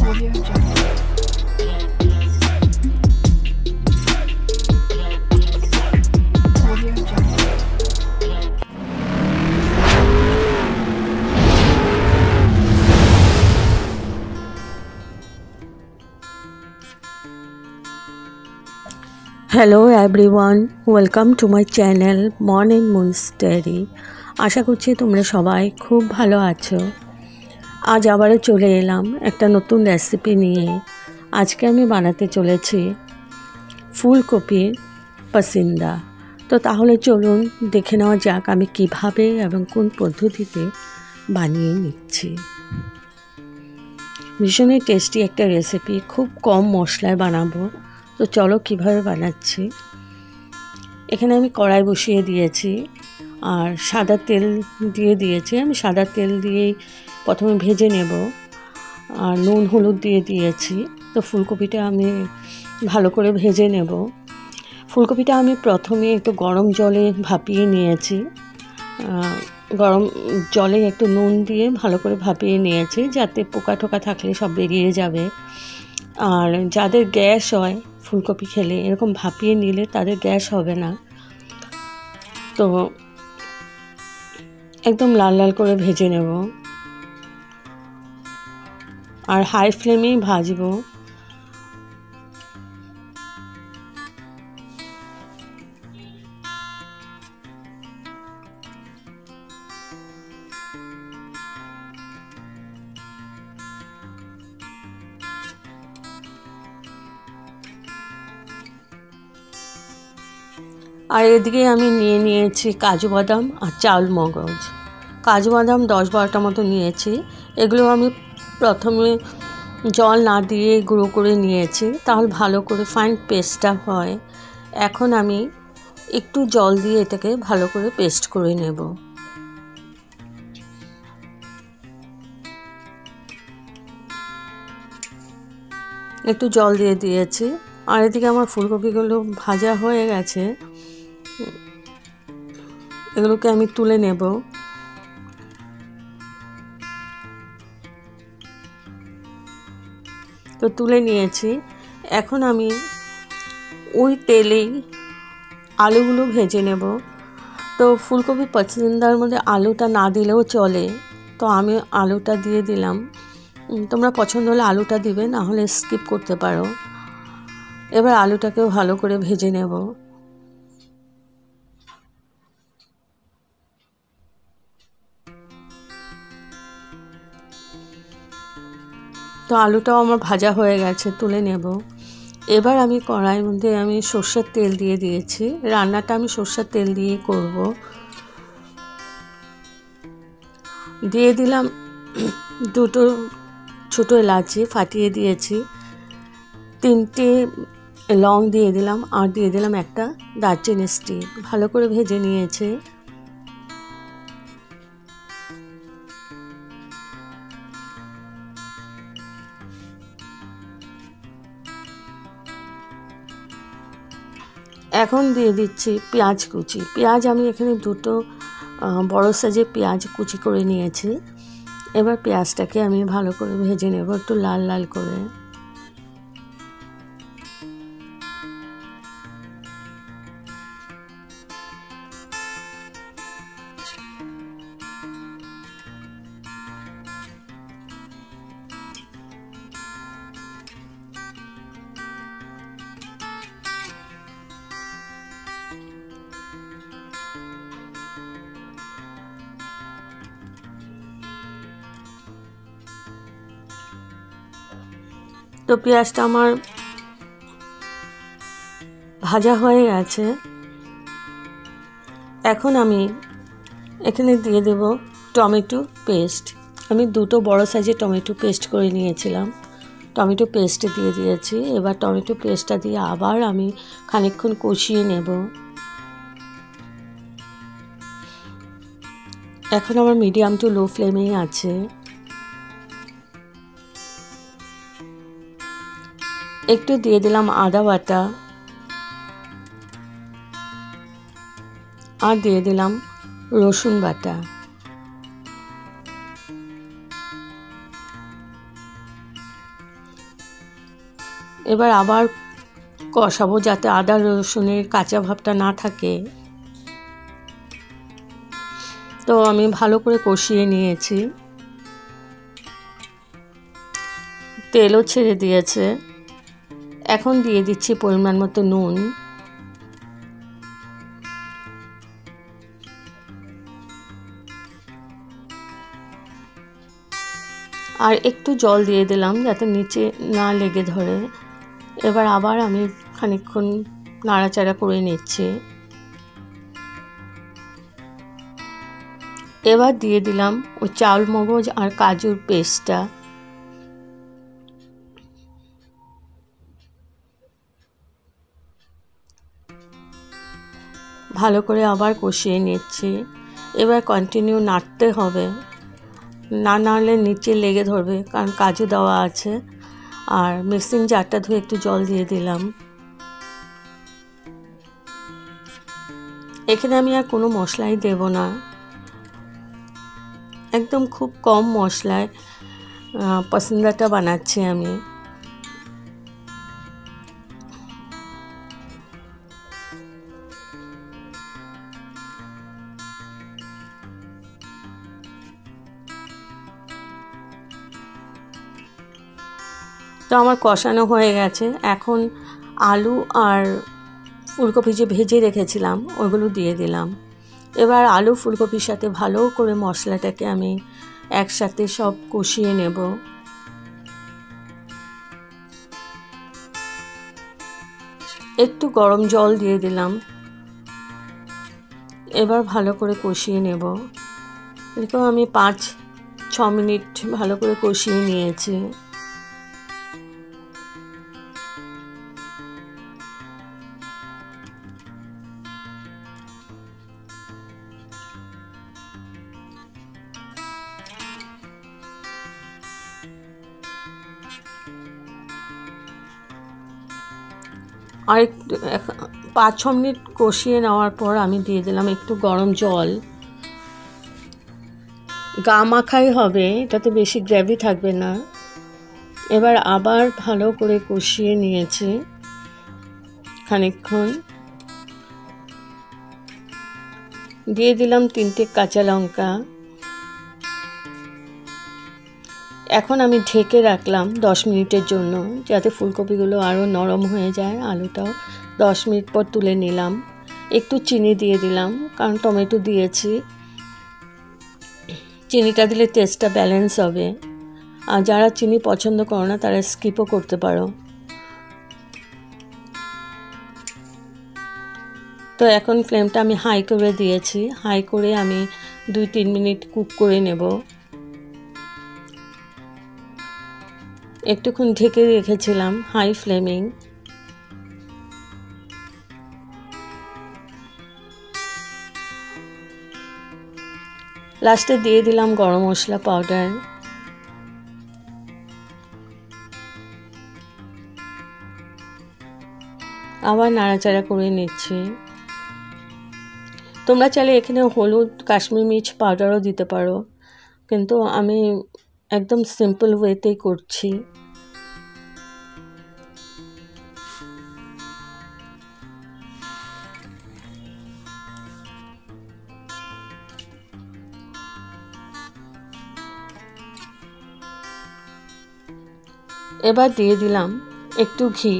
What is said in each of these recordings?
Audio Jungle. Audio Jungle. Hello everyone, welcome to my channel Morning Moon's Diary. আশা করছি তোমরা সবাই খুব ভালো আছো। আজ আবারও চলে এলাম একটা নতুন রেসিপি নিয়ে। আজকে আমি বানাতে চলেছি ফুলকপির পাসিন্দা। তো তাহলে চলুন দেখে নেওয়া যাক আমি কিভাবে এবং কোন পদ্ধতিতে বানিয়ে নিচ্ছি। ভীষণই টেস্টি একটা রেসিপি, খুব কম মশলায় বানাবো। তো চলো কিভাবে বানাচ্ছি। এখানে আমি কড়াই বসিয়ে দিয়েছি আর সাদা তেল দিয়ে দিয়েছি। আমি সাদা তেল দিয়েই প্রথমে ভেজে নেব আর নুন হলুদ দিয়ে দিয়েছি। তো ফুলকপিটা আমি ভালো করে ভেজে নেব। ফুলকপিটা আমি প্রথমে একটু গরম জলে ভাপিয়ে নিয়েছি। গরম জলে একটু নুন দিয়ে ভালো করে ভাপিয়ে নিয়েছি, যাতে পোকা টোকা থাকলে সব বেরিয়ে যাবে। আর যাদের গ্যাস হয় ফুলকপি খেলে, এরকম ভাপিয়ে নিলে তাদের গ্যাস হবে না। তো একদম লাল লাল করে ভেজে নেব আর হাই ফ্লেমেই ভাজবো। আর এদিকে আমি নিয়ে নিয়েছি কাজু বাদাম আর চাউল মগজ। কাজু বাদাম 10-12টা মতো নিয়েছি। এগুলো আমি প্রথমে জল না দিয়ে গুঁড়ো করে নিয়েছি, তাহলে ভালো করে ফাইন পেস্টটা হয়। এখন আমি একটু জল দিয়ে এটাকে ভালো করে পেস্ট করে নেব। একটু জল দিয়ে দিয়েছি। আর এদিকে আমার ফুলকপিগুলো ভাজা হয়ে গেছে, এগুলোকে আমি তুলে নেব। তো তুলে নিয়েছি। এখন আমি ওই তেলেই আলুগুলো ভেজে নেব। তো ফুলকপি পাসিন্দার মধ্যে আলুটা না দিলেও চলে, তো আমি আলুটা দিয়ে দিলাম। তোমরা পছন্দ হলে আলুটা দিবে, না হলে স্কিপ করতে পারো। এবার আলুটাকেও ভালো করে ভেজে নেব। তো আলুটাও আমার ভাজা হয়ে গেছে, তুলে নেব। এবার আমি কড়াইয়ের মধ্যে আমি সর্ষের তেল দিয়ে দিয়েছি। রান্নাটা আমি সর্ষের তেল দিয়েই করব। দিয়ে দিলাম 2টো ছোটো এলাচি ফাটিয়ে দিয়েছি, 3টে লং দিয়ে দিলাম, আর দিয়ে দিলাম একটা দারচিনি স্টিক। ভালো করে ভেজে নিয়েছে। এখন দিয়ে দিচ্ছি পেঁয়াজ কুচি। পেঁয়াজ আমি এখানে 2টো বড় সাইজের পেঁয়াজ কুচি করে নিয়েছি। এবার পেঁয়াজটাকে আমি ভালো করে ভেজে নেব, একটু লাল লাল করে। তো পেঁয়াজটা আমার ভাজা হয়ে গেছে। এখন আমি এখানে দিয়ে দেব টমেটো পেস্ট। আমি 2টো বড় সাইজের টমেটো পেস্ট করে নিয়েছিলাম, টমেটো পেস্ট দিয়ে দিয়েছি। এবার টমেটো পেস্টটা দিয়ে আবার আমি খানিকক্ষণ কষিয়ে নেব। এখন আমার মিডিয়াম টু লো ফ্লেমেই আছে। একটু দিয়ে দিলাম আদা বাটা আর দিয়ে দিলাম রসুন বাটা। এবার আবার কষাবো যাতে আদা রসুনের কাঁচা ভাবটা না থাকে। তো আমি ভালো করে কষিয়ে নিয়েছি, তেলও ছেড়ে দিয়েছে। এখন দিয়ে দিচ্ছি পরিমাণ মতো নুন, আর একটু জল দিয়ে দিলাম যাতে নিচে না লেগে ধরে। এবার আবার আমি খানিকক্ষণ নাড়াচাড়া করে নিচ্ছি। এবার দিয়ে দিলাম ওই চাল মগজ আর কাজুর পেস্টটা। ভালো করে আবার কষিয়ে নিচ্ছি। এবার কন্টিনিউ নাড়তে হবে, না নাড়লে নিচে লেগে ধরবে, কারণ কাজু দেওয়া আছে। আর মিক্সিং জারটা ধুয়ে একটু জল দিয়ে দিলাম। এখানে আমি আর কোনো মশলাই দেব না, একদম খুব কম মশলায় পছন্দটা বানাচ্ছি আমি। তো আমার কষানো হয়ে গেছে। এখন আলু আর ফুলকপি যে ভেজে রেখেছিলাম ওগুলো দিয়ে দিলাম। এবার আলু ফুলকপির সাথে ভালো করে মশলাটাকে আমি একসাথে সব কষিয়ে নেব। একটু গরম জল দিয়ে দিলাম। এবার ভালো করে কষিয়ে নেব। এরকম আমি 5-6 মিনিট ভালো করে কষিয়ে নিয়েছি। আর 5-6 মিনিট কষিয়ে নেওয়ার পর আমি দিয়ে দিলাম একটু গরম জল। গা মাখাই হবে, এটাতে বেশি গ্রেভি থাকবে না। এবার আবার ভালো করে কষিয়ে নিয়েছি খানিকক্ষণ। দিয়ে দিলাম 3টে কাঁচা লঙ্কা। এখন আমি ঢেকে রাখলাম 10 মিনিটের জন্য, যাতে ফুলকপিগুলো আরও নরম হয়ে যায়। আলুটাও 10 মিনিট পর তুলে নিলাম। একটু চিনি দিয়ে দিলাম, কারণ টমেটো দিয়েছি। চিনিটা দিলে টেস্টটা ব্যালেন্স হবে। আর যারা চিনি পছন্দ করো না তারা স্কিপও করতে পারো। তো এখন ফ্লেমটা আমি হাই করে দিয়েছি। হাই করে আমি 2-3 মিনিট কুক করে নেব। একটুক্ষণ ঢেকে রেখেছিলাম হাই ফ্লেমিং। লাস্টে দিয়ে দিলাম গরম মশলা পাউডার। আবার নাড়াচাড়া করে নিচ্ছি। তোমরা চাইলে এখানে হলুদ, কাশ্মীরি মির্চ পাউডারও দিতে পারো, কিন্তু আমি একদম সিম্পল ওয়েতেই করছি। এবার দিয়ে দিলাম একটু ঘি,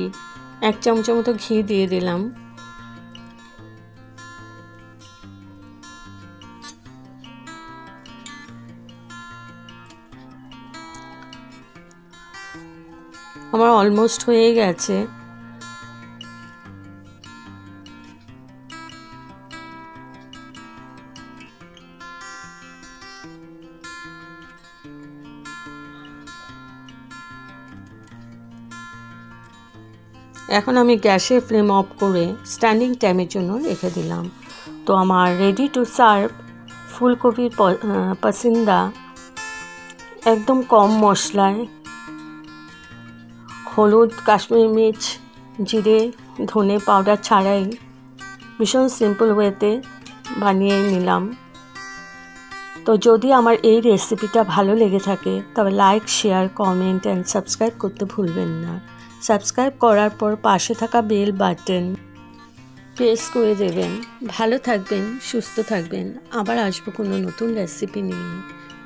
1 চামচের মতো ঘি দিয়ে দিলাম। আমার অলমোস্ট হয়ে গেছে। এখন আমি গ্যাসের ফ্লেম অফ করে স্ট্যান্ডিং টাইমের জন্য রেখে দিলাম। তো আমার রেডি টু সার্ভ ফুলকপির পাসিন্দা, একদম কম মশলায়, হলুদ, কাশ্মীরি মির্চ, জিরে, ধনে পাউডার ছাড়াই ভীষণ সিম্পল ওয়েতে বানিয়ে নিলাম। তো যদি আমার এই রেসিপিটা ভালো লেগে থাকে তবে like, share, comment and subscribe করতে ভুলবেন না। সাবস্ক্রাইব করার পর পাশে থাকা বেল বাটন প্রেস করে দেবেন। ভালো থাকবেন, সুস্থ থাকবেন। আবার আসবো কোনো নতুন রেসিপি নিয়ে।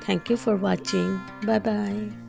Thank you for watching. Bye by.